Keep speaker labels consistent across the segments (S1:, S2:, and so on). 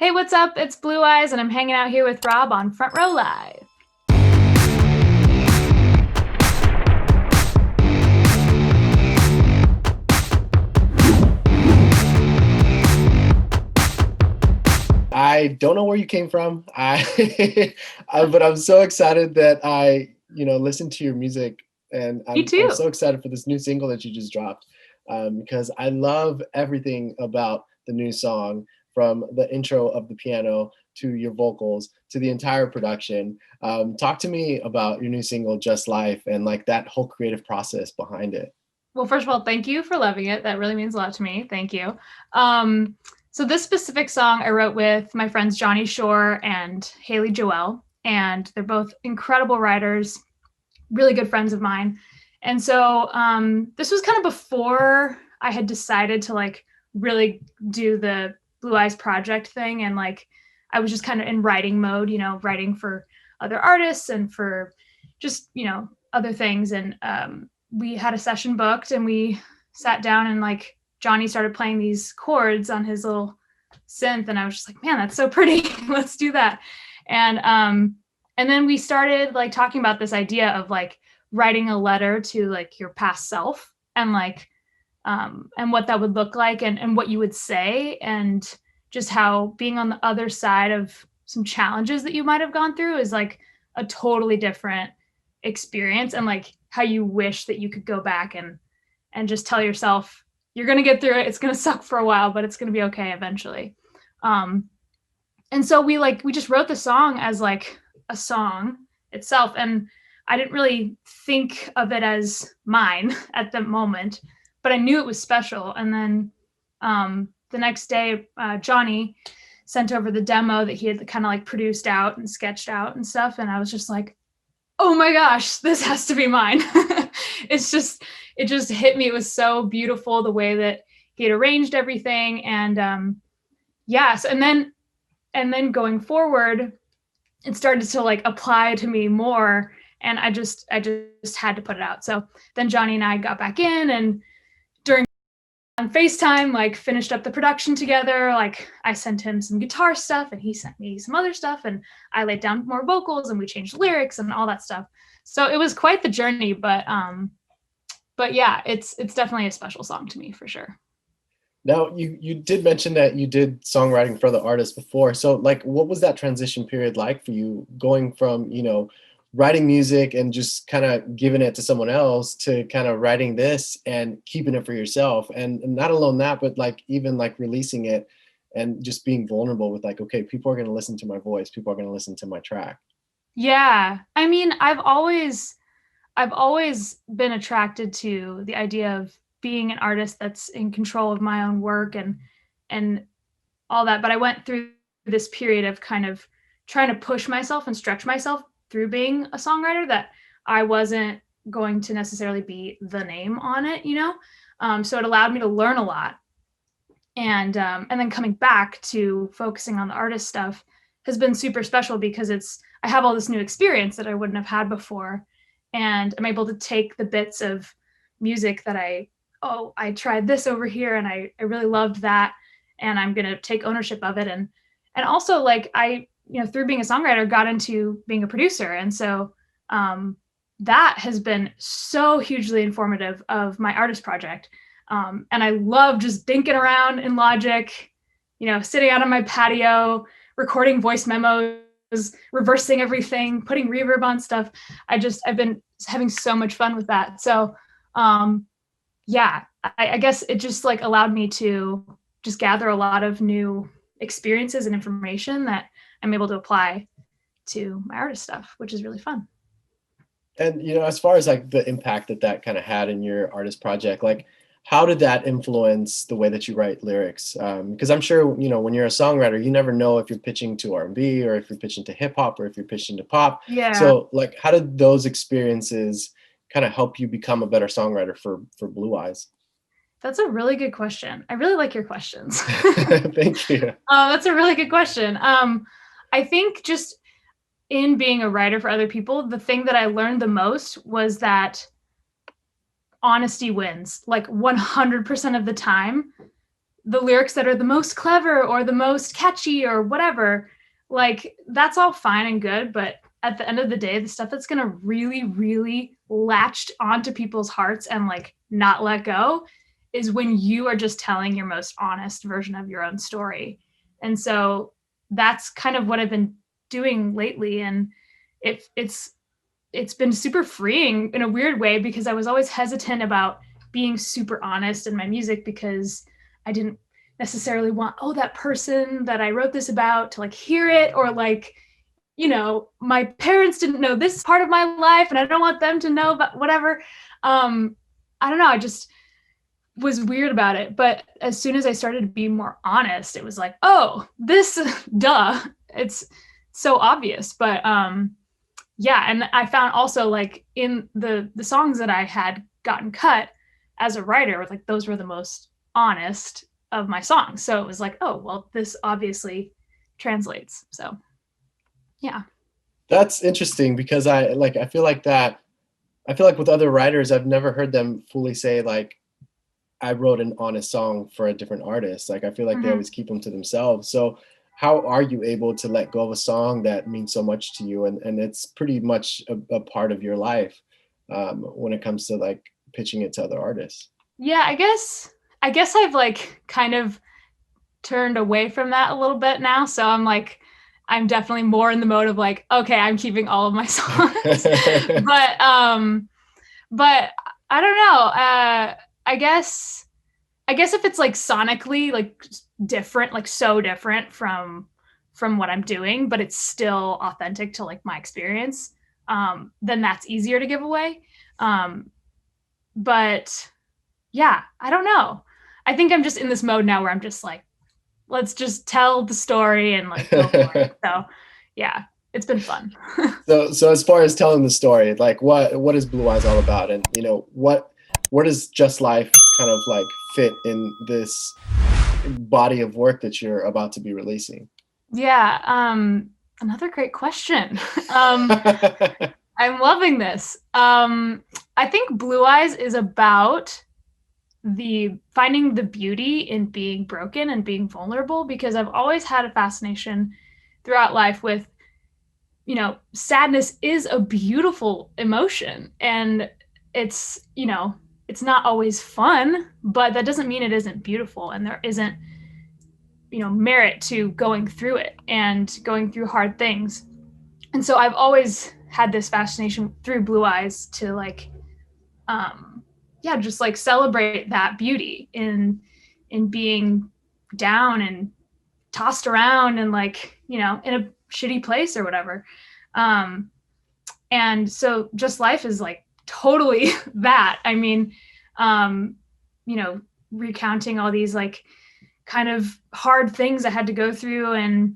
S1: Hey, what's up? It's Blue Eyes, and I'm hanging out here with Rob on Front Row Live.
S2: I don't know where you came from. But I'm so excited that I listened to your music, and
S1: Me
S2: I'm
S1: too.
S2: so excited for this new single that you just dropped, because I love everything about the new song, from the intro of the piano to your vocals to the entire production. Talk to me about your new single, Just Life, and like that whole creative process behind it.
S1: Well, first of all, thank you for loving it. That really means a lot to me. Thank you. Um, so this specific song I wrote with my friends Johnny Shore and Haley Joelle, and they're both incredible writers, really good friends of mine. And so this was kind of before I had decided to like really do the Blue Eyes project thing, and like I was just kind of in writing mode, writing for other artists and for just other things. And we had a session booked, and we sat down, and like Johnny started playing these chords on his little synth, and I was just like, man, that's so pretty. Let's do that. And then we started like talking about this idea of like writing a letter to like your past self, and like and what that would look like, and what you would say, and just how being on the other side of some challenges that you might have gone through is like a totally different experience, and like how you wish that you could go back and just tell yourself you're going to get through it. It's going to suck for a while, but it's going to be okay eventually. And so we just wrote the song as like a song itself, and I didn't really think of it as mine at the moment, but I knew it was special. And then the next day, Johnny sent over the demo that he had kind of like produced out and sketched out and stuff, and I was just like, oh my gosh, this has to be mine. It just hit me. It was so beautiful the way that he had arranged everything. And yes, and then going forward, it started to like apply to me more, and I just had to put it out. So then Johnny and I got back in, and during on FaceTime, like finished up the production together. Like I sent him some guitar stuff, and he sent me some other stuff, and I laid down more vocals, and we changed lyrics and all that stuff. So it was quite the journey, but yeah, it's definitely a special song to me for sure.
S2: Now, you did mention that you did songwriting for the artist before. So, like, what was that transition period like for you, going from, writing music and just kind of giving it to someone else, to kind of writing this and keeping it for yourself? And not alone that, but like even like releasing it and just being vulnerable with like, okay, people are going to listen to my voice, people are going to listen to my track.
S1: Yeah, I mean, I've always been attracted to the idea of being an artist that's in control of my own work and all that. But I went through this period of kind of trying to push myself and stretch myself through being a songwriter, that I wasn't going to necessarily be the name on it. So it allowed me to learn a lot, and then coming back to focusing on the artist stuff has been super special, because I have all this new experience that I wouldn't have had before, and I'm able to take the bits of music that I tried this over here, and I really loved that, and I'm gonna take ownership of it. And also, like, I through being a songwriter, got into being a producer, and so that has been so hugely informative of my artist project. And I love just dinking around in Logic, sitting out on my patio, recording voice memos, reversing everything, putting reverb on stuff. I've been having so much fun with that. So yeah, I guess it just like allowed me to just gather a lot of new experiences and information that I'm able to apply to my artist stuff, which is really fun.
S2: And as far as like the impact that that kind of had in your artist project, like how did that influence the way that you write lyrics? Because I'm sure when you're a songwriter, you never know if you're pitching to R&B, or if you're pitching to hip hop, or if you're pitching to pop.
S1: Yeah,
S2: So like, how did those experiences kind of help you become a better songwriter for Blue Eyes?
S1: that's a really good question. I really like your questions.
S2: Thank you.
S1: That's a really good question. I think just in being a writer for other people, the thing that I learned the most was that honesty wins. Like 100% of the time, the lyrics that are the most clever or the most catchy or whatever, like that's all fine and good, but at the end of the day, the stuff that's going to really, really latch onto people's hearts and like not let go is when you are just telling your most honest version of your own story. And so that's kind of what I've been doing lately. And it's been super freeing in a weird way, because I was always hesitant about being super honest in my music, because I didn't necessarily want, oh, that person that I wrote this about to like hear it, or like, you know, my parents didn't know this part of my life and I don't want them to know, but whatever. I don't know. I just was weird about it. But as soon as I started to be more honest, it was like, oh, this, duh, it's so obvious. But yeah. And I found also like in the songs that I had gotten cut as a writer, like those were the most honest of my songs. So it was like, oh, well, this obviously translates. So yeah.
S2: That's interesting, because I feel like with other writers, I've never heard them fully say like, I wrote an honest song for a different artist. Like, I feel like they always keep them to themselves. So how are you able to let go of a song that means so much to you, and it's pretty much a part of your life, when it comes to like pitching it to other artists?
S1: Yeah, I guess I've like kind of turned away from that a little bit now. So I'm definitely more in the mode of like, okay, I'm keeping all of my songs. But I don't know. I guess if it's like sonically like different, like so different from what I'm doing, but it's still authentic to like my experience, then that's easier to give away. But yeah, I don't know. I think I'm just in this mode now where I'm just like, let's just tell the story and like go for it. So yeah, it's been fun.
S2: So as far as telling the story, like what is Blü Eyes all about? And you know, where does Just Life kind of like fit in this body of work that you're about to be releasing?
S1: Yeah, another great question. I'm loving this. I think Blü Eyes is about finding the beauty in being broken and being vulnerable, because I've always had a fascination throughout life with, you know, sadness is a beautiful emotion, and it's, you know, it's not always fun, but that doesn't mean it isn't beautiful, and there isn't, you know, merit to going through it and going through hard things. And so I've always had this fascination through Blü Eyes to like yeah, just like celebrate that beauty in being down and tossed around and like, you know, in a shitty place or whatever. And so Just Life is like totally that. I mean, you know, recounting all these like kind of hard things I had to go through, and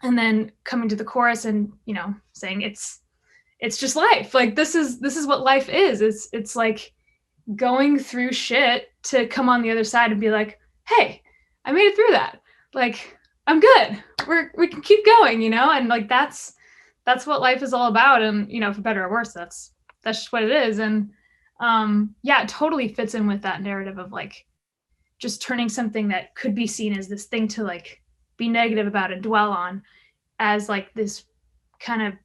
S1: then coming to the chorus and, you know, saying it's just life. Like this is what life is. It's like going through shit to come on the other side and be like, hey, I made it through that. Like, I'm good. We can keep going, you know? And like, that's what life is all about. And, you know, for better or worse, that's just what it is. And yeah, it totally fits in with that narrative of like, just turning something that could be seen as this thing to like be negative about and dwell on as like this kind of,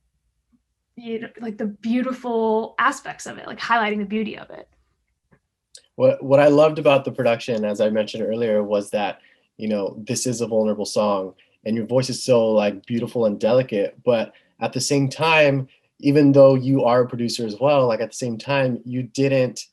S1: you know, like the beautiful aspects of it, like highlighting the beauty of it.
S2: What I loved about the production, as I mentioned earlier, was that, you know, this is a vulnerable song and your voice is so like beautiful and delicate, but at the same time, even though you are a producer as well, like at the same time, you didn't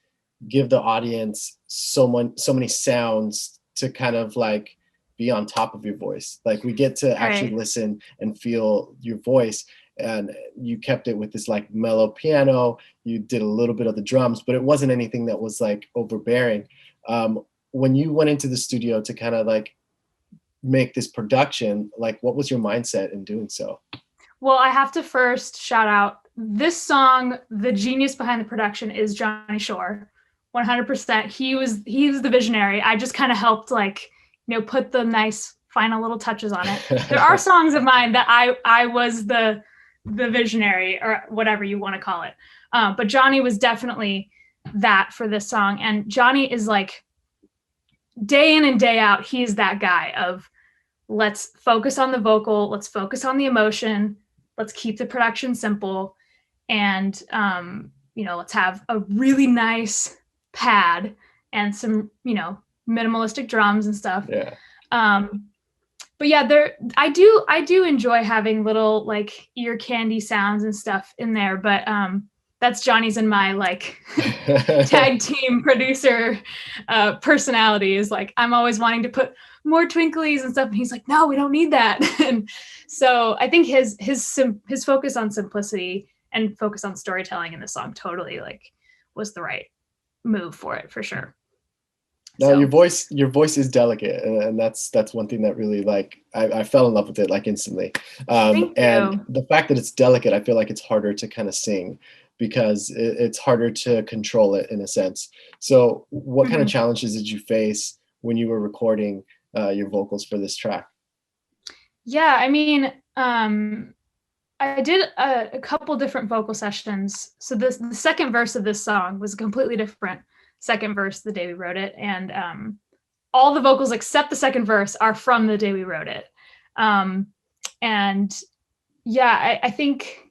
S2: give the audience so many sounds to kind of like be on top of your voice. Like we get to actually listen and feel your voice. And you kept it with this like mellow piano. You did a little bit of the drums, but it wasn't anything that was like overbearing. When you went into the studio to kind of like make this production, like what was your mindset in doing so?
S1: Well, I have to first shout out this song. The genius behind the production is Johnny Shore, 100%. He's the visionary. I just kind of helped like, you know, put the nice final little touches on it. There are songs of mine that I was the visionary or whatever you want to call it. But Johnny was definitely that for this song. And Johnny is like, day in and day out, he's that guy of let's focus on the vocal, let's focus on the emotion, let's keep the production simple, and let's have a really nice pad and some minimalistic drums and stuff.
S2: Yeah.
S1: But yeah, I do enjoy having little like ear candy sounds and stuff in there, but that's Johnny's and my like tag team producer personality is like, I'm always wanting to put more twinklies and stuff, and he's like, no, we don't need that. And so I think his focus on simplicity and focus on storytelling in the song totally like was the right move for it, for sure.
S2: No, your voice is delicate, and that's one thing that really like I fell in love with it like instantly.
S1: Thank
S2: and
S1: you.
S2: the fact that it's delicate, I feel like it's harder to kind of sing because it's harder to control it in a sense. So what kind of challenges did you face when you were recording your vocals for this track?
S1: Yeah, I mean, I did a couple different vocal sessions. So the second verse of this song was a completely different second verse the day we wrote it, and all the vocals except the second verse are from the day we wrote it. And yeah, I think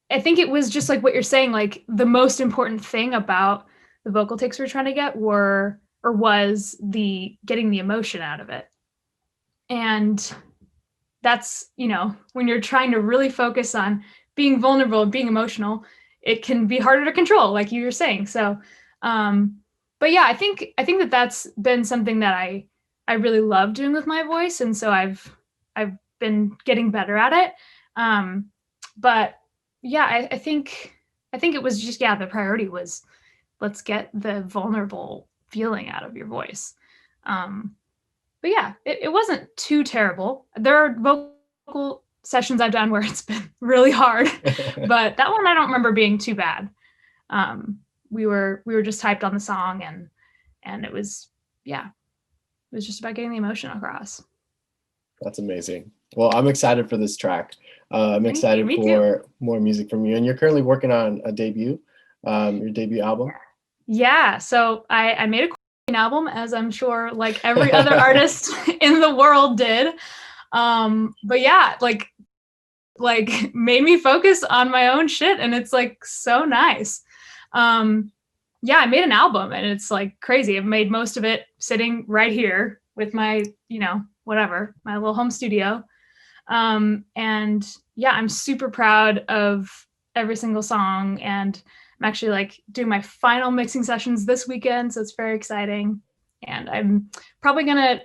S1: it was just like what you're saying, like the most important thing about the vocal takes we were trying to get was the getting the emotion out of it. And that's, when you're trying to really focus on being vulnerable and being emotional, it can be harder to control, like you were saying. So but yeah, I think that that's been something that I really love doing with my voice, and so I've been getting better at it. But yeah, I think it was just, the priority was let's get the vulnerable feeling out of your voice. But yeah, it wasn't too terrible. There are vocal sessions I've done where it's been really hard, but that one I don't remember being too bad. We were just hyped on the song, and it was just about getting the emotion across.
S2: That's amazing. Well, I'm excited for this track. I'm excited for more music from you, and you're currently working on a debut, your debut album.
S1: Yeah, so I made a album, as I'm sure like every other artist in the world did. But yeah, like made me focus on my own shit, and it's like so nice. Yeah, I made an album, and it's like crazy. I've made most of it sitting right here with my, whatever, my little home studio. And yeah, I'm super proud of every single song, and I'm actually like doing my final mixing sessions this weekend, so it's very exciting. And I'm probably gonna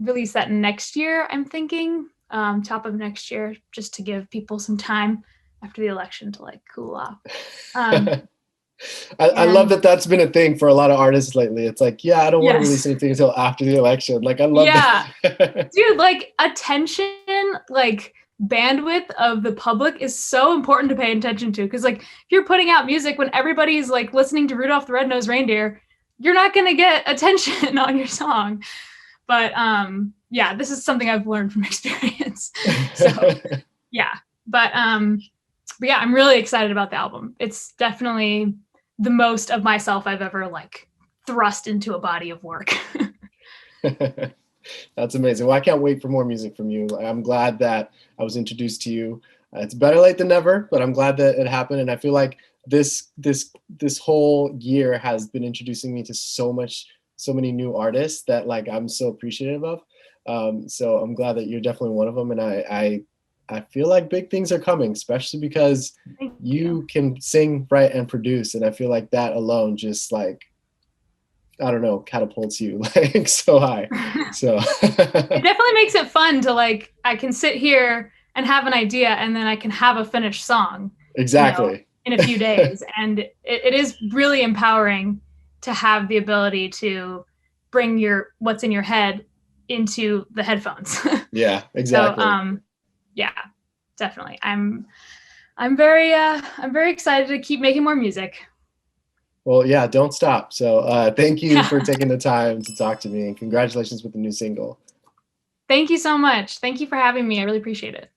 S1: release that next year, I'm thinking, top of next year, just to give people some time after the election to like cool off.
S2: I love that that's been a thing for a lot of artists lately. It's like, I don't want to release anything until after the election. Like, I love that.
S1: Dude, like attention, like bandwidth of the public is so important to pay attention to. Cause like if you're putting out music when everybody's like listening to Rudolph the Red-Nosed Reindeer, you're not going to get attention on your song. But yeah, this is something I've learned from experience. So yeah, but yeah, I'm really excited about the album. It's definitely the most of myself I've ever like thrust into a body of work.
S2: That's amazing. Well, I can't wait for more music from you. I'm glad that I was introduced to you. It's better late than never, but I'm glad that it happened. And I feel like this whole year has been introducing me to so many new artists that like I'm so appreciative of. So I'm glad that you're definitely one of them. And I feel like big things are coming, especially because you can sing, write, and produce. And I feel like that alone just like, I don't know, catapults you like so high. So
S1: it definitely makes it fun to like, I can sit here and have an idea, and then I can have a finished song.
S2: Exactly.
S1: In a few days. And it is really empowering to have the ability to bring what's in your head into the headphones.
S2: Yeah, exactly.
S1: So, yeah, definitely. I'm very excited to keep making more music.
S2: Well, yeah, don't stop. So thank you for taking the time to talk to me, and congratulations with the new single.
S1: Thank you so much. Thank you for having me. I really appreciate it.